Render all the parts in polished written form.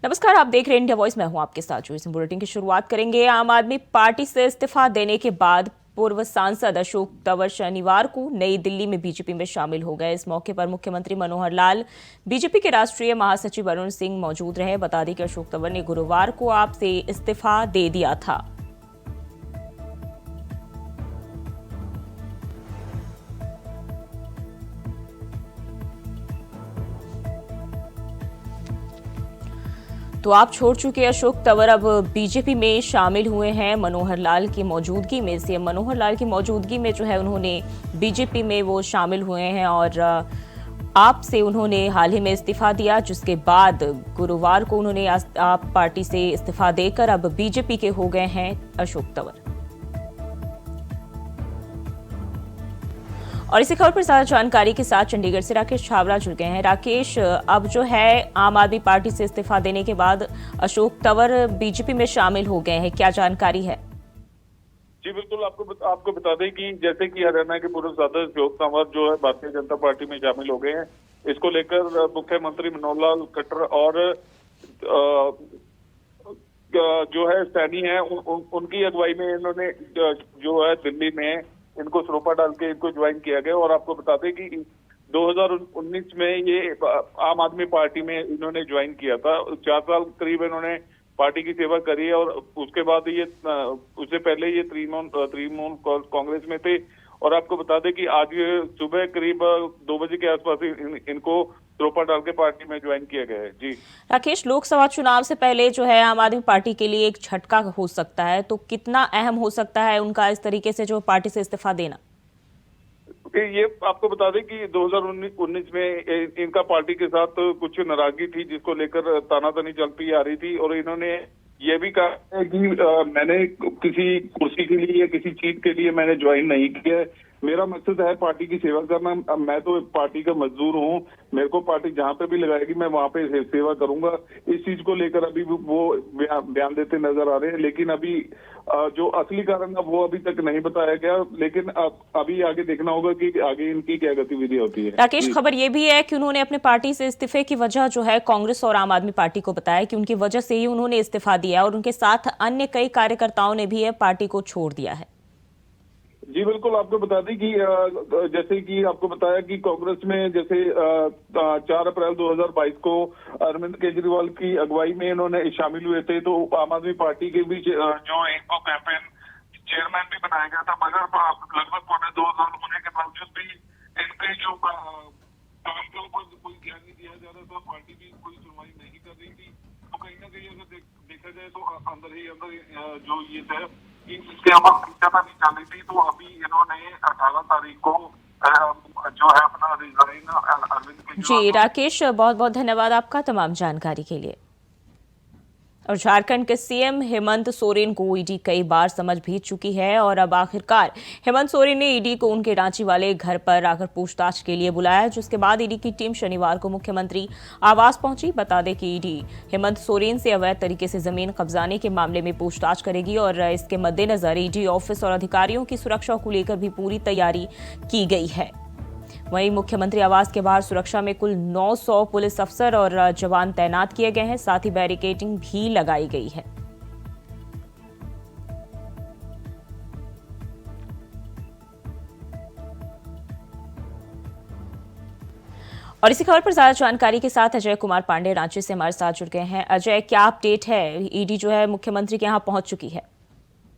नमस्कार, आप देख रहे हैं इंडिया वॉइस। मैं हूं आपके साथ जो इस बुलेटिन की शुरुआत करेंगे। आम आदमी पार्टी से इस्तीफा देने के बाद पूर्व सांसद अशोक तंवर शनिवार को नई दिल्ली में बीजेपी में शामिल हो गए। इस मौके पर मुख्यमंत्री मनोहर लाल, बीजेपी के राष्ट्रीय महासचिव अरुण सिंह मौजूद रहे। बता दें कि अशोक तंवर ने गुरुवार को आप से इस्तीफा दे दिया था। तो आप छोड़ चुके अशोक तंवर अब बीजेपी में शामिल हुए हैं मनोहर लाल की मौजूदगी में। सीएम मनोहर लाल की मौजूदगी में जो है उन्होंने बीजेपी में वो शामिल हुए हैं और आप से उन्होंने हाल ही में इस्तीफा दिया, जिसके बाद गुरुवार को उन्होंने आप पार्टी से इस्तीफा देकर अब बीजेपी के हो गए हैं अशोक तंवर। और इसी खबर पर ज्यादा जानकारी के साथ चंडीगढ़ से राकेश छावरा जुड़ गए हैं। राकेश, अब जो है आम आदमी पार्टी से इस्तीफा देने के बाद अशोक तंवर बीजेपी में शामिल हो गए हैं, क्या जानकारी है? जी बिल्कुल, आपको बता दें कि जैसे कि हरियाणा के पूर्व सांसद अशोक तंवर जो है भारतीय जनता पार्टी में शामिल हो गए हैं। इसको लेकर मुख्यमंत्री मनोहर लाल खट्टर और जो है सैनी है उनकी अगुवाई में इन्होंने जो है दिल्ली में इनको सरोपा डाल के इनको ज्वाइन किया गया। और आपको बता दें कि 2019 में ये आम आदमी पार्टी में इन्होंने ज्वाइन किया था। 4 साल करीब इन्होंने पार्टी की सेवा करी है और उसके बाद ये उससे पहले ये तृणमूल कांग्रेस में थे। और आपको बता दें कि आज सुबह करीब 2 बजे के आसपास इनको सरोपा डाल के पार्टी में ज्वाइन किया गया है। जी राकेश, लोकसभा चुनाव से पहले जो है आम आदमी पार्टी के लिए एक झटका हो सकता है, तो कितना अहम हो सकता है उनका इस तरीके से जो पार्टी से इस्तीफा देना? ये आपको बता दें कि 2019 में इनका पार्टी के साथ कुछ नाराजगी थी, जिसको लेकर तानातनी चलती आ रही थी। और इन्होंने ये भी कहा है कि मैंने किसी कुर्सी के लिए या किसी चीज के लिए मैंने ज्वाइन नहीं किया है। मेरा मकसद है पार्टी की सेवा करना। मैं तो पार्टी का मजदूर हूँ, मेरे को पार्टी जहाँ पे भी लगाएगी मैं वहाँ पे सेवा करूंगा। इस चीज को लेकर अभी वो बयान देते नजर आ रहे हैं, लेकिन अभी जो असली कारण है वो अभी तक नहीं बताया गया। लेकिन अभी आगे देखना होगा कि आगे इनकी क्या गतिविधि होती है। राकेश, खबर ये भी है कि उन्होंने अपने पार्टी से इस्तीफे की वजह जो है कांग्रेस और आम आदमी पार्टी को बताया कि उनकी वजह से ही उन्होंने इस्तीफा दिया और उनके साथ अन्य कई कार्यकर्ताओं ने भी पार्टी को छोड़ दिया है। जी बिल्कुल, आपको बता दें कि जैसे कि आपको बताया कि कांग्रेस में जैसे 4 अप्रैल 2022 को अरविंद केजरीवाल की अगुवाई में इन्होंने शामिल हुए थे। तो आम आदमी पार्टी के बीच जो इनको कैंपेन चेयरमैन भी बनाया गया था, मगर लगभग 2.5 साल होने के बावजूद भी इनके जो काम के ऊपर कोई ध्यान नहीं दिया जा रहा था। पार्टी भी कोई सुनवाई नहीं कर रही थी। तो कहीं ना कहीं अगर देखा जाए तो अंदर ही अंदर जो ये है इसके ऊपर पता नहीं चल रही थी। तो अभी इन्होंने 18 तारीख को जो है अपना रिजाइन अरविंद केजरीवाल। जी राकेश, बहुत बहुत धन्यवाद आपका तमाम जानकारी के लिए। और झारखंड के सीएम हेमंत सोरेन को ईडी कई बार समझ भी चुकी है और अब आखिरकार हेमंत सोरेन ने ईडी को उनके रांची वाले घर पर आकर पूछताछ के लिए बुलाया, जिसके बाद ईडी की टीम शनिवार को मुख्यमंत्री आवास पहुंची। बता दें कि ईडी हेमंत सोरेन से अवैध तरीके से जमीन कब्जाने के मामले में पूछताछ करेगी और इसके मद्देनजर ईडी ऑफिस और अधिकारियों की सुरक्षा को लेकर भी पूरी तैयारी की गई है। वहीं मुख्यमंत्री आवास के बाहर सुरक्षा में कुल 900 पुलिस अफसर और जवान तैनात किए गए हैं, साथ ही बैरिकेडिंग भी लगाई गई है। और इसी खबर पर ज्यादा जानकारी के साथ अजय कुमार पांडे रांची से हमारे साथ जुड़ गए हैं। अजय, क्या अपडेट है? ईडी जो है मुख्यमंत्री के यहाँ पहुंच चुकी है।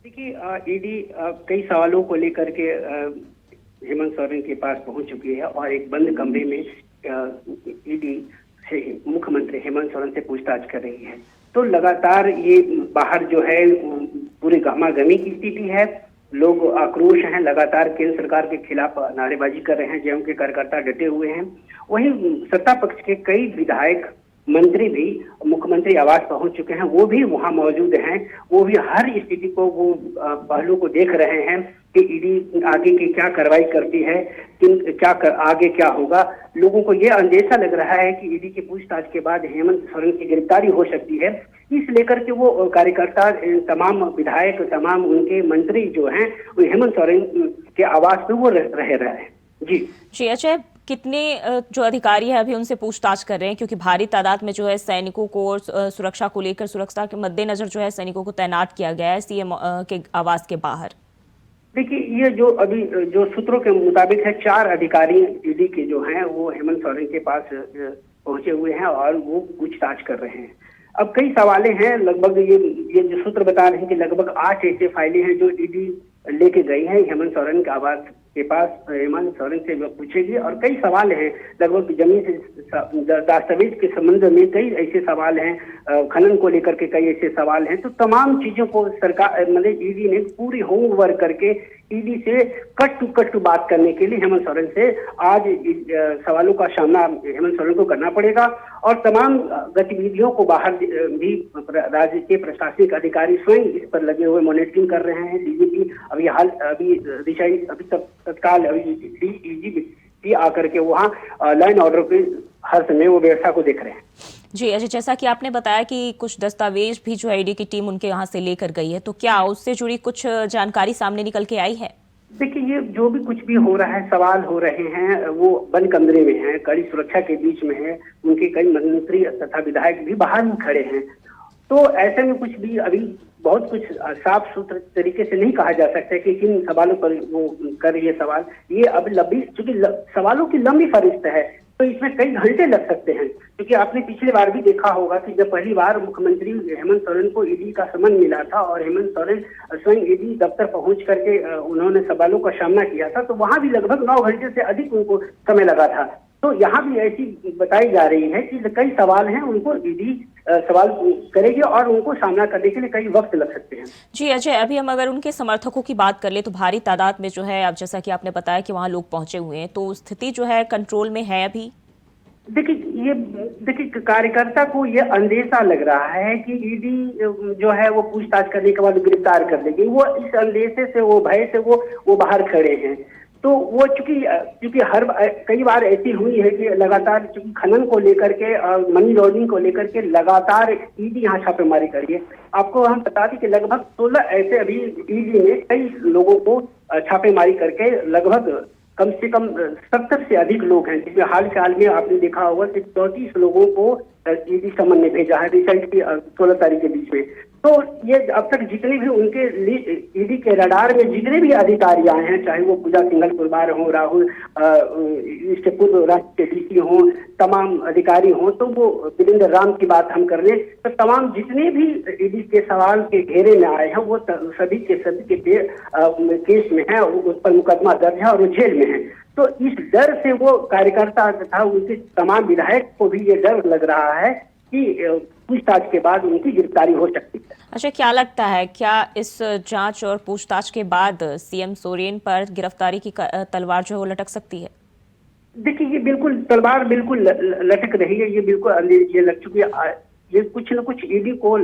देखिए, ईडी कई सवालों को लेकर के हेमंत सोरेन के पास पहुंच चुकी है और एक बंद कमरे में ईडी से मुख्यमंत्री हेमंत सोरेन से पूछताछ कर रही है। तो लगातार ये बाहर जो है पूरी गहमागहमी की स्थिति है। लोग आक्रोश हैं, लगातार केंद्र सरकार के खिलाफ नारेबाजी कर रहे हैं, जेएमएम के कार्यकर्ता डटे हुए हैं। वहीं सत्ता पक्ष के कई विधायक मंत्री भी मुख्यमंत्री आवास पहुंच चुके हैं, वो भी वहां मौजूद हैं। वो भी हर स्थिति को वो पहलू को देख रहे हैं कि ईडी आगे की क्या कार्रवाई करती है, आगे क्या होगा। लोगों को ये अंदेशा लग रहा है कि ईडी की पूछताछ के बाद हेमंत सोरेन की गिरफ्तारी हो सकती है। इस लेकर के वो कार्यकर्ता, तमाम विधायक, तमाम उनके मंत्री जो हैं वो हेमंत सोरेन के आवास पे वो रह रहे हैं। जी अजय, कितने जो अधिकारी है अभी उनसे पूछताछ कर रहे हैं, क्योंकि भारी तादाद में जो है सैनिकों को और सुरक्षा को लेकर, सुरक्षा के मद्देनजर जो है सैनिकों को तैनात किया गया है सीएम के आवास के बाहर। देखिए, ये जो अभी जो सूत्रों के मुताबिक है, 4 अधिकारी ईडी के जो हैं वो हेमंत सोरेन के पास पहुंचे हुए हैं और वो पूछताछ कर रहे हैं। अब कई सवालें हैं, लगभग ये जो सूत्र बता रहे हैं कि लगभग 8 ऐसे फाइलें हैं जो ईडी लेके गई है हेमंत सोरेन के आवास के पास। हेमंत सोरेन से वो पूछेगी और कई सवाल हैं, लगभग जमीन से दस्तावेज के संबंध में कई ऐसे सवाल हैं, खनन को लेकर के कई ऐसे सवाल हैं। तो तमाम चीजों को सरकार मतलब ईडी ने पूरी होमवर्क करके ईडी से कट टू बात करने के लिए हेमंत सोरेन से आज सवालों का सामना हेमंत सोरेन को करना पड़ेगा और तमाम गतिविधियों को बाहर भी राज्य के प्रशासनिक अधिकारी स्वयं इस पर लगे हुए मॉनिटरिंग कर रहे हैं। डीजीपी अभी तत्काल डीजीपी आकर के वहाँ लाइन ऑर्डर के हर समय वो व्यवस्था को देख रहे हैं। जी अजय, जैसा कि आपने बताया कि कुछ दस्तावेज भी जो है ईडी की टीम उनके यहाँ से लेकर गई है, तो क्या उससे जुड़ी कुछ जानकारी सामने निकल के आई है? देखिए, ये जो भी कुछ भी हो रहा है, सवाल हो रहे हैं, वो बंद कमरे में है, कड़ी सुरक्षा के बीच में है, उनके कई मंत्री तथा विधायक भी बाहर ही खड़े हैं। तो ऐसे में कुछ भी अभी बहुत कुछ साफ सुथरे तरीके से नहीं कहा जा सकता कि किन सवालों पर वो कर रही है सवाल। ये अब लंबी, चूंकि सवालों की लंबी फहरिस्त है तो इसमें कई घंटे लग सकते हैं। क्योंकि आपने पिछली बार भी देखा होगा कि जब पहली बार मुख्यमंत्री हेमंत सोरेन को ईडी का समन मिला था और हेमंत सोरेन स्वयं ईडी दफ्तर पहुंच करके उन्होंने सवालों का सामना किया था, तो वहां भी लगभग 9 घंटे से अधिक उनको समय लगा था। तो यहाँ भी ऐसी बताई जा रही है कि कई सवाल हैं, उनको ईडी सवाल करेगी और उनको सामना करने के लिए कई वक्त लग सकते हैं। जी अजय, अभी हम अगर उनके समर्थकों की बात कर ले तो भारी तादाद में जो है, अब जैसा कि आपने बताया कि वहाँ लोग पहुंचे हुए हैं, तो स्थिति जो है कंट्रोल में है अभी? देखिए, कार्यकर्ता को ये अंदेशा लग रहा है कि ईडी जो है वो पूछताछ करने के बाद गिरफ्तार कर देगी। वो इस अंदेशे से, वो भय से वो बाहर खड़े हैं। तो वो चूंकि कई बार ऐसी हुई है कि लगातार चूंकि खनन को लेकर के और मनी लॉन्ड्रिंग को लेकर के लगातार ईडी यहाँ छापेमारी करी है। आपको हम बता दें कि लगभग 16 ऐसे अभी ईडी ने कई लोगों को छापेमारी करके लगभग कम से कम 70 से अधिक लोग हैं, जिसमें हाल में आपने देखा होगा कि 34 लोगों को ईडी समन ने भेजा है रिसेंटली 16 तारीख के बीच में। तो ये अब तक जितने भी उनके ईडी के रडार में जितने भी अधिकारी आए हैं, चाहे वो पूजा सिंघल कुरबार हो, राहुल इसके पूर्व राज्य के डीसी हों, तमाम अधिकारी हों, तो वो वीरेंद्र राम की बात हम कर लें, तो तमाम जितने भी ईडी के सवाल के घेरे में आए हैं वो सभी के केस में है, उस पर मुकदमा दर्ज है और वो जेल में है। तो इस डर से वो कार्यकर्ता तथा उनके तमाम विधायक को भी ये डर लग रहा है कि पूछताछ के बाद उनकी गिरफ्तारी हो सकती है। अच्छा, क्या लगता है, क्या इस जांच और पूछताछ के बाद सीएम सोरेन पर गिरफ्तारी की तलवार जो है वो लटक सकती है? देखिए, ये बिल्कुल तलवार बिल्कुल लटक रही है। ये बिल्कुल ये लग चुकी है। ये कुछ न कुछ ईडी को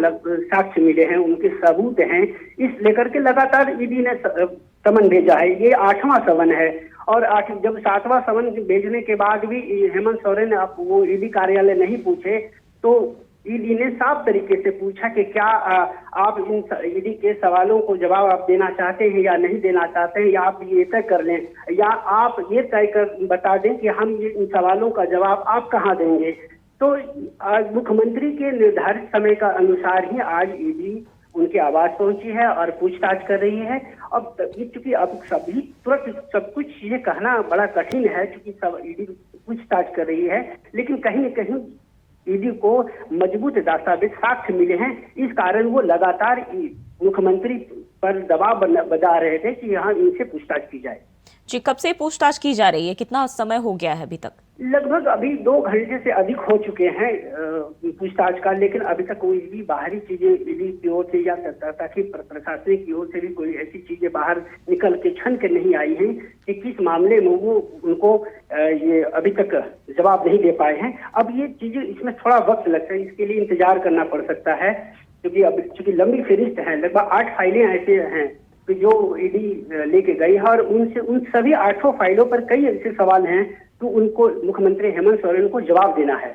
साक्ष्य मिले हैं, उनके सबूत हैं, इस लेकर के लगातार ईडी ने समन भेजा है। ये 8वां समन है और जब 7वां समन भेजने के बाद भी हेमंत सोरेन वो ईडी कार्यालय नहीं पूछे, तो ईडी ने साफ तरीके से पूछा कि क्या आप इन ईडी के सवालों को जवाब आप देना चाहते हैं या नहीं देना चाहते हैं, या आप ये तय कर लें, या आप ये तय कर बता दें कि हम ये इन सवालों का जवाब आप कहाँ देंगे। तो आज मुख्यमंत्री के निर्धारित समय का अनुसार ही आज ईडी उनके आवास पहुंची है और पूछताछ कर रही है। अब चूंकि अब सभी तुरंत सब कुछ ये कहना बड़ा कठिन है, क्योंकि सब ईडी पूछताछ कर रही है, लेकिन कहीं न कहीं ईडी को मजबूत दस्तावेज साक्ष्य मिले हैं। इस कारण वो लगातार मुख्यमंत्री पर दबाव बना रहे थे कि यहाँ इनसे पूछताछ की जाए। जी, कब से पूछताछ की जा रही है? कितना समय हो गया है अभी तक? लगभग अभी 2 घंटे से अधिक हो चुके हैं पूछताछ का, लेकिन अभी तक कोई भी बाहरी चीजें ईडी की ओर से या ताकि प्रशासनिक की ओर से भी कोई ऐसी चीजें बाहर निकल के छन के नहीं आई हैं कि किस मामले में वो उनको ये अभी तक जवाब नहीं दे पाए हैं। अब ये चीजें, इसमें थोड़ा वक्त लगता है, इसके लिए इंतजार करना पड़ सकता है, क्योंकि अब चूंकि लंबी फहरिस्त है, लगभग 8 फाइलें ऐसे हैं कि जो ईडी लेके गई है और उन सभी 8 फाइलों पर कई ऐसे सवाल हैं तो उनको मुख्यमंत्री हेमंत सोरेन को जवाब देना है।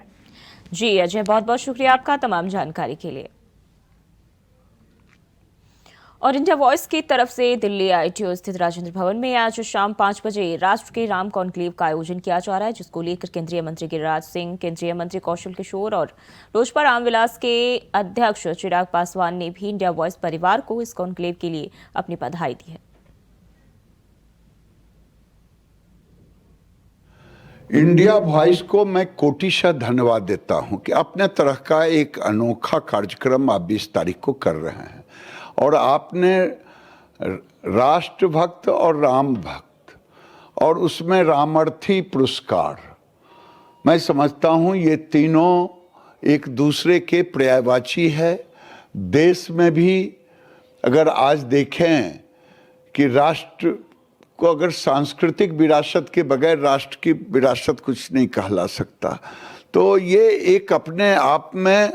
जी अजय, बहुत बहुत शुक्रिया आपका तमाम जानकारी के लिए। और इंडिया वॉइस की तरफ से दिल्ली आईटीओ स्थित राजेंद्र भवन में आज शाम 5 बजे राष्ट्र के राम कॉन्क्लेव का आयोजन किया जा रहा है, जिसको लेकर केंद्रीय मंत्री गिरिराज सिंह, केंद्रीय मंत्री कौशल किशोर और लोजपा रामविलास के अध्यक्ष चिराग पासवान ने भी इंडिया वॉइस परिवार को इस कॉन्क्लेव के लिए अपनी बधाई दी है। इंडिया वॉइस को मैं कोटिशः धन्यवाद देता हूं कि अपने तरह का एक अनोखा कार्यक्रम आप 20 तारीख को कर रहे हैं और आपने राष्ट्रभक्त और राम भक्त और उसमें रामर्थी पुरस्कार, मैं समझता हूं ये तीनों एक दूसरे के पर्यायवाची है। देश में भी अगर आज देखें कि राष्ट्र को अगर सांस्कृतिक विरासत के बगैर राष्ट्र की विरासत कुछ नहीं कहला सकता, तो ये एक अपने आप में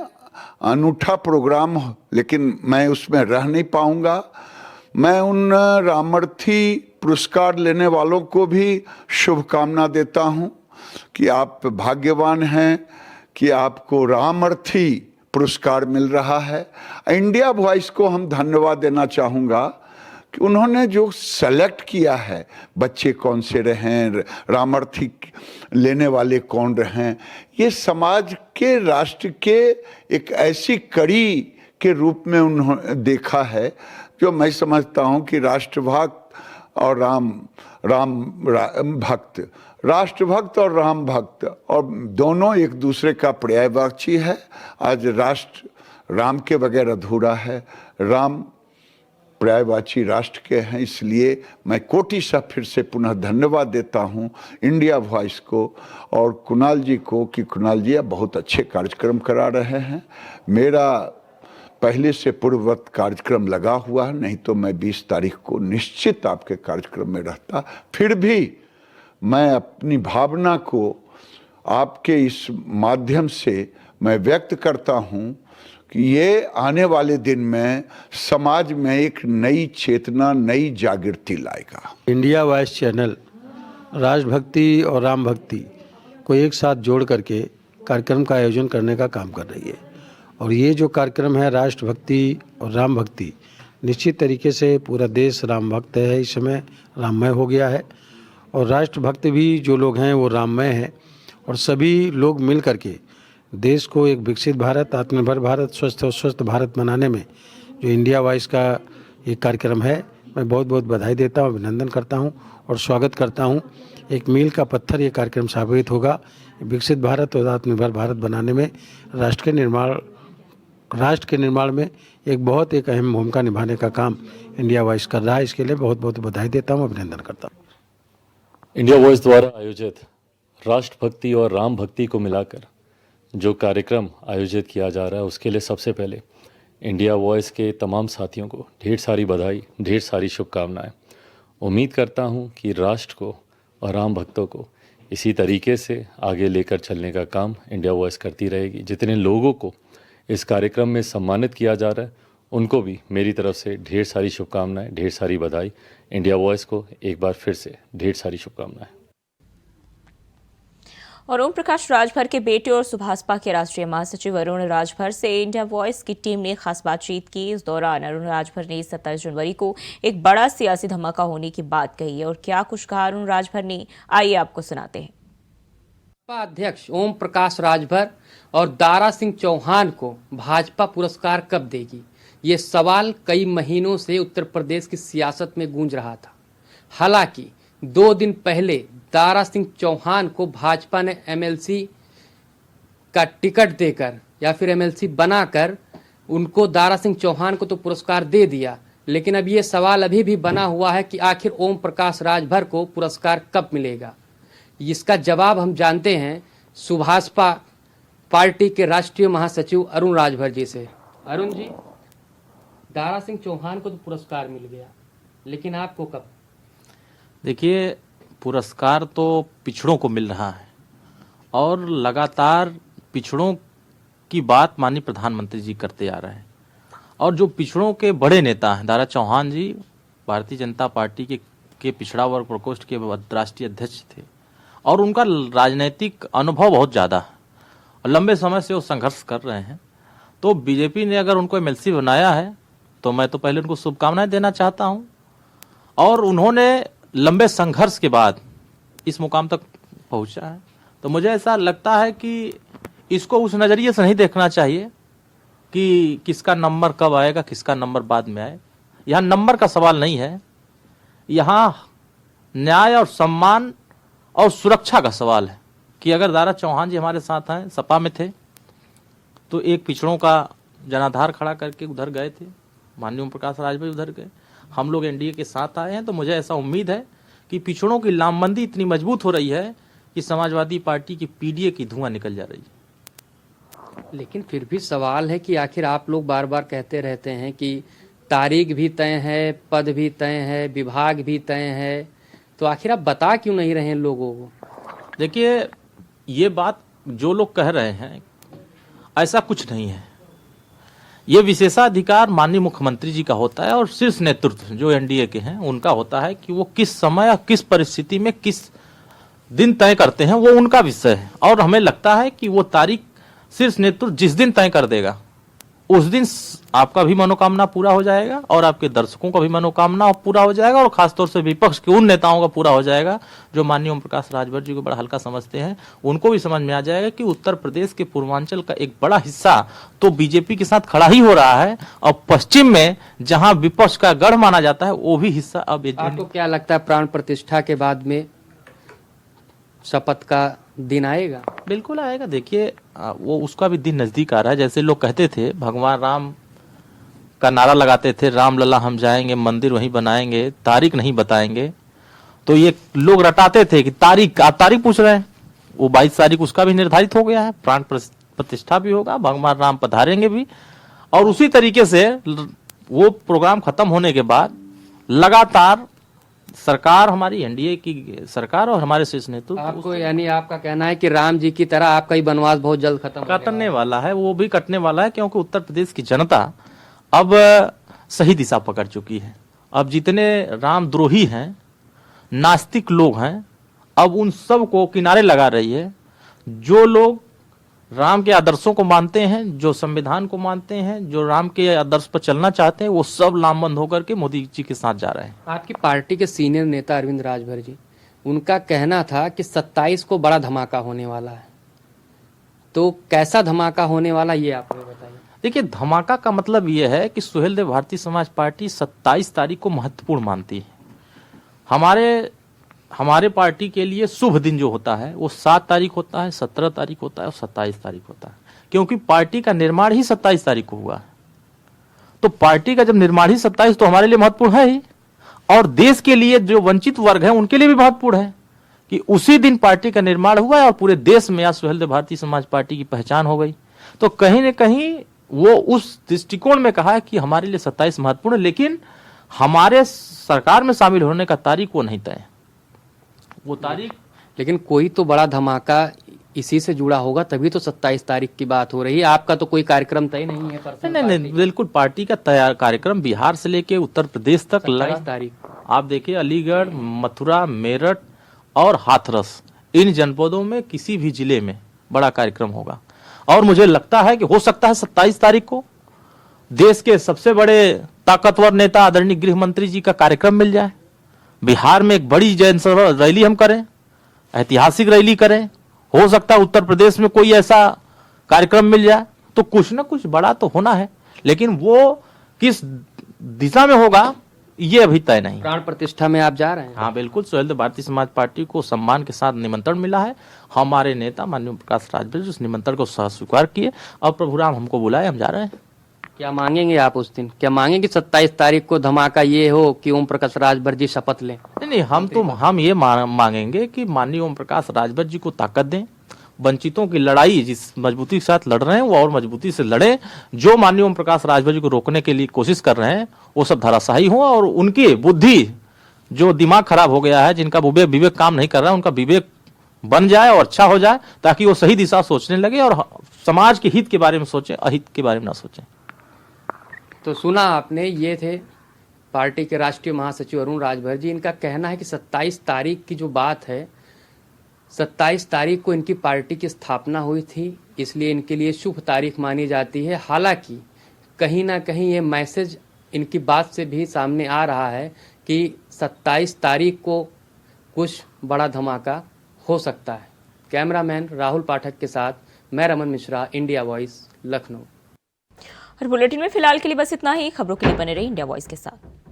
अनूठा प्रोग्राम, लेकिन मैं उसमें रह नहीं पाऊंगा। मैं उन रामर्थी पुरस्कार लेने वालों को भी शुभकामना देता हूं कि आप भाग्यवान हैं कि आपको रामर्थी पुरस्कार मिल रहा है। इंडिया वॉइस को हम धन्यवाद देना चाहूँगा कि उन्होंने जो सेलेक्ट किया है, बच्चे कौन से रहें, रामर्थी लेने वाले कौन रहें, ये समाज के राष्ट्र के एक ऐसी कड़ी के रूप में उन्होंने देखा है जो मैं समझता हूँ कि राष्ट्रभक्त और राष्ट्रभक्त और राम भक्त और दोनों एक दूसरे का पर्यायवाची है। आज राष्ट्र राम के बगैर अधूरा है, राम पर्यायवाची राष्ट्र के हैं, इसलिए मैं कोटिशः फिर से पुनः धन्यवाद देता हूं इंडिया वॉइस को और कुणाल जी को कि कुणाल जी आप बहुत अच्छे कार्यक्रम करा रहे हैं। मेरा पहले से पूर्ववत कार्यक्रम लगा हुआ है, नहीं तो मैं 20 तारीख को निश्चित आपके कार्यक्रम में रहता। फिर भी मैं अपनी भावना को आपके इस माध्यम से मैं व्यक्त करता हूं कि ये आने वाले दिन में समाज में एक नई चेतना, नई जागृति लाएगा। इंडिया वॉइस चैनल राष्ट्रभक्ति और राम भक्ति को एक साथ जोड़ करके कार्यक्रम का आयोजन करने का काम कर रही है और ये जो कार्यक्रम है राष्ट्रभक्ति और राम भक्ति, निश्चित तरीके से पूरा देश राम भक्त है, इस समय राममय हो गया है और राष्ट्रभक्त भी जो लोग हैं वो राममय हैं और सभी लोग मिल करके देश को एक विकसित भारत, आत्मनिर्भर भारत, स्वस्थ और स्वस्थ भारत बनाने में जो इंडिया वॉइस का ये कार्यक्रम है, मैं बहुत बहुत बधाई देता हूँ, अभिनंदन करता हूँ और स्वागत करता हूँ। एक मील का पत्थर ये कार्यक्रम साबित होगा। विकसित भारत और आत्मनिर्भर भारत बनाने में राष्ट्र के निर्माण में एक अहम भूमिका निभाने का काम इंडिया वॉइस कर रहा है। इसके लिए बहुत बहुत बधाई देता हूँ, अभिनंदन करता हूँ। इंडिया वॉइस द्वारा आयोजित राष्ट्रभक्ति और राम भक्ति को मिलाकर जो कार्यक्रम आयोजित किया जा रहा है, उसके लिए सबसे पहले इंडिया वॉइस के तमाम साथियों को ढेर सारी बधाई, ढेर सारी शुभकामनाएं। उम्मीद करता हूं कि राष्ट्र को और राम भक्तों को इसी तरीके से आगे लेकर चलने का काम इंडिया वॉइस करती रहेगी। जितने लोगों को इस कार्यक्रम में सम्मानित किया जा रहा है, उनको भी मेरी तरफ से ढेर सारी शुभकामनाएं, ढेर सारी बधाई। इंडिया वॉइस को एक बार फिर से ढेर सारी शुभकामनाएं। और ओम प्रकाश राजभर के बेटे और सुभाषपा के राष्ट्रीय महासचिव अरुण राजभर से इंडिया वॉइस की टीम ने खास बातचीत की। इस दौरान अरुण राजभर ने 27 जनवरी को एक बड़ा सियासी धमाका होने की बात कही है और क्या कुछ कहा अरुण राजभर ने, आइए आपको सुनाते हैं। भाजपा अध्यक्ष ओम प्रकाश राजभर और दारा सिंह चौहान को भाजपा पुरस्कार कब देगी, ये सवाल कई महीनों से उत्तर प्रदेश की सियासत में गूंज रहा था। हालांकि 2 दिन पहले दारा सिंह चौहान को भाजपा ने एमएलसी का टिकट देकर या फिर एमएलसी बनाकर उनको दारा सिंह चौहान को तो पुरस्कार दे दिया, लेकिन अब ये सवाल अभी भी बना हुआ है कि आखिर ओम प्रकाश राजभर को पुरस्कार कब मिलेगा। इसका जवाब हम जानते हैं सुभाषपा पार्टी के राष्ट्रीय महासचिव अरुण राजभर जी से। अरुण जी, दारा सिंह चौहान को तो पुरस्कार मिल गया, लेकिन आपको कब? देखिए, पुरस्कार तो पिछड़ों को मिल रहा है और लगातार पिछड़ों की बात माननीय प्रधानमंत्री जी करते आ रहे हैं और जो पिछड़ों के बड़े नेता हैं दारा चौहान जी भारतीय जनता पार्टी के पिछड़ा वर्ग प्रकोष्ठ के राष्ट्रीय अध्यक्ष थे और उनका राजनीतिक अनुभव बहुत ज़्यादा है और लंबे समय से वो संघर्ष कर रहे हैं। तो बीजेपी ने अगर उनको एमएलसी बनाया है तो मैं तो पहले उनको शुभकामनाएं देना चाहता हूं। और उन्होंने लंबे संघर्ष के बाद इस मुकाम तक पहुंचा है, तो मुझे ऐसा लगता है कि इसको उस नज़रिए से नहीं देखना चाहिए कि किसका नंबर कब आएगा, किसका नंबर बाद में आए। यहाँ नंबर का सवाल नहीं है, यहाँ न्याय और सम्मान और सुरक्षा का सवाल है कि अगर दारा चौहान जी हमारे साथ हैं, सपा में थे, तो एक पिछड़ों का जनाधार खड़ा करके उधर गए थे, माननीय ओम प्रकाश राजभर उधर गए, हम लोग एनडीए के साथ आए हैं। तो मुझे ऐसा उम्मीद है कि पिछड़ों की लामबंदी इतनी मजबूत हो रही है कि समाजवादी पार्टी की पीडीए की धुआं निकल जा रही है। लेकिन फिर भी सवाल है कि आखिर आप लोग बार बार कहते रहते हैं कि तारीख भी तय है, पद भी तय है, विभाग भी तय है, तो आखिर आप बता क्यों नहीं रहे हैं लोगों को? देखिए, ये बात जो लोग कह रहे हैं, ऐसा कुछ नहीं है। ये विशेषाधिकार माननीय मुख्यमंत्री जी का होता है और शीर्ष नेतृत्व जो एनडीए के हैं उनका होता है कि वो किस समय और किस परिस्थिति में किस दिन तय करते हैं, वो उनका विषय है। और हमें लगता है कि वो तारीख शीर्ष नेतृत्व जिस दिन तय कर देगा उस दिन आपका भी मनोकामना पूरा हो जाएगा और आपके दर्शकों का भी मनोकामना पूरा हो जाएगा और खासतौर से विपक्ष के उन नेताओं का पूरा हो जाएगा जो माननीय ओम प्रकाश राजभर जी को बड़ा हल्का समझते हैं। उनको भी समझ में आ जाएगा कि उत्तर प्रदेश के पूर्वांचल का एक बड़ा हिस्सा तो बीजेपी के साथ खड़ा ही हो रहा है और पश्चिम में जहां विपक्ष का गढ़ माना जाता है वो भी हिस्सा अब। आपको क्या लगता है प्राण प्रतिष्ठा के बाद में शपथ का दिन आएगा? बिल्कुल आएगा। देखिए, वो उसका भी दिन नजदीक आ रहा है। जैसे लोग कहते थे, भगवान राम का नारा लगाते थे, राम लला हम जाएंगे, मंदिर वहीं बनाएंगे, तारीख नहीं बताएंगे। तो ये लोग रटाते थे कि तारीख, आप तारीख पूछ रहे हैं, वो 22 तारीख उसका भी निर्धारित हो गया है, प्राण प्रतिष्ठा भी होगा, भगवान राम पधारेंगे भी। और उसी तरीके से वो प्रोग्राम खत्म होने के बाद लगातार सरकार, हमारी एनडीए की सरकार और हमारे शीर्ष नेतृत्व, आपको यानी आपका कहना है कि राम जी की तरह आपका ही वनवास बहुत जल्द खत्म कटने वाला है, वो भी कटने वाला है, क्योंकि उत्तर प्रदेश की जनता अब सही दिशा पकड़ चुकी है। अब जितने रामद्रोही हैं, नास्तिक लोग हैं, अब उन सब को किनारे लगा रही है। जो लोग राम के आदर्शों को मानते हैं, जो संविधान को मानते हैं, जो राम के आदर्श पर चलना चाहते हैं, वो सब लामबंद होकर के मोदी जी के साथ जा रहे हैं। आपकी पार्टी के सीनियर नेता अरविंद राजभर जी, उनका कहना था कि 27 को बड़ा धमाका होने वाला है, तो कैसा धमाका होने वाला ये आप हमें बताइए। देखिए, धमाका का मतलब ये है कि सुहेलदेव भारतीय समाज पार्टी 27 तारीख को महत्वपूर्ण मानती है। हमारे पार्टी के लिए शुभ दिन जो होता है वो 7 तारीख होता है, 17 तारीख होता है और 27 तारीख होता है, क्योंकि पार्टी का निर्माण ही 27 तारीख को हुआ है। तो पार्टी का जब निर्माण ही 27, तो हमारे लिए महत्वपूर्ण है ही, और देश के लिए जो वंचित वर्ग है उनके लिए भी महत्वपूर्ण है कि उसी दिन पार्टी का निर्माण हुआ है और पूरे देश में आज सुहेलदेव भारतीय समाज पार्टी की पहचान हो गई। तो कहीं न कहीं वो उस दृष्टिकोण में कहा है कि हमारे लिए 27 महत्वपूर्ण है, लेकिन हमारे सरकार में शामिल होने का तारीख वो नहीं तय, वो तारीख। लेकिन कोई तो बड़ा धमाका इसी से जुड़ा होगा, तभी तो 27 तारीख की बात हो रही है। आपका तो कोई कार्यक्रम तय नहीं है? नहीं, बिल्कुल पार्टी का तैयार कार्यक्रम बिहार से लेके उत्तर प्रदेश तक 27 तारीख। आप देखिए, अलीगढ़, मथुरा, मेरठ और हाथरस, इन जनपदों में किसी भी जिले में बड़ा कार्यक्रम होगा। और मुझे लगता है कि हो सकता है 27 तारीख को देश के सबसे बड़े ताकतवर नेता आदरणीय गृह मंत्री जी का कार्यक्रम मिल जाए। बिहार में एक बड़ी जनसभा रैली हम करें, ऐतिहासिक रैली करें। हो सकता है उत्तर प्रदेश में कोई ऐसा कार्यक्रम मिल जाए, तो कुछ ना कुछ बड़ा तो होना है, लेकिन वो किस दिशा में होगा ये अभी तय नहीं। प्राण प्रतिष्ठा में आप जा रहे हैं? हाँ बिल्कुल, सुहेलदेव भारतीय समाज पार्टी को सम्मान के साथ निमंत्रण मिला है। हमारे नेता माननीय प्रकाश राजभर जी उस निमंत्रण को स्वीकार किए और प्रभु राम हमको बुलाए, हम जा रहे हैं। क्या मांगेंगे आप उस दिन? क्या मांगेंगे 27 तारीख को धमाका ये हो कि ओम प्रकाश राजभर जी शपथ लें? नहीं, हम ये मांगेंगे कि माननीय ओम प्रकाश राजभर जी को ताकत दें। वंचितों की लड़ाई जिस मजबूती के साथ लड़ रहे हैं वो और मजबूती से लड़ें। जो माननीय ओम प्रकाश राजभर जी को रोकने के लिए कोशिश कर रहे हैं वो सब धराशायी हो, और उनकी बुद्धि, जो दिमाग खराब हो गया है, जिनका विवेक काम नहीं कर रहा है, उनका विवेक बन जाए और अच्छा हो जाए, ताकि वो सही दिशा सोचने लगे और समाज के हित के बारे में सोचे, अहित के बारे में ना सोचे। तो सुना आपने, ये थे पार्टी के राष्ट्रीय महासचिव अरुण राजभर जी। इनका कहना है कि 27 तारीख की जो बात है, 27 तारीख को इनकी पार्टी की स्थापना हुई थी, इसलिए इनके लिए शुभ तारीख मानी जाती है। हालांकि कहीं ना कहीं ये मैसेज इनकी बात से भी सामने आ रहा है कि 27 तारीख को कुछ बड़ा धमाका हो सकता है। कैमरामैन राहुल पाठक के साथ मैं रमन मिश्रा, इंडिया वॉइस, लखनऊ। और बुलेटिन में फिलहाल के लिए बस इतना ही। खबरों के लिए बने रहिए इंडिया वॉइस के साथ।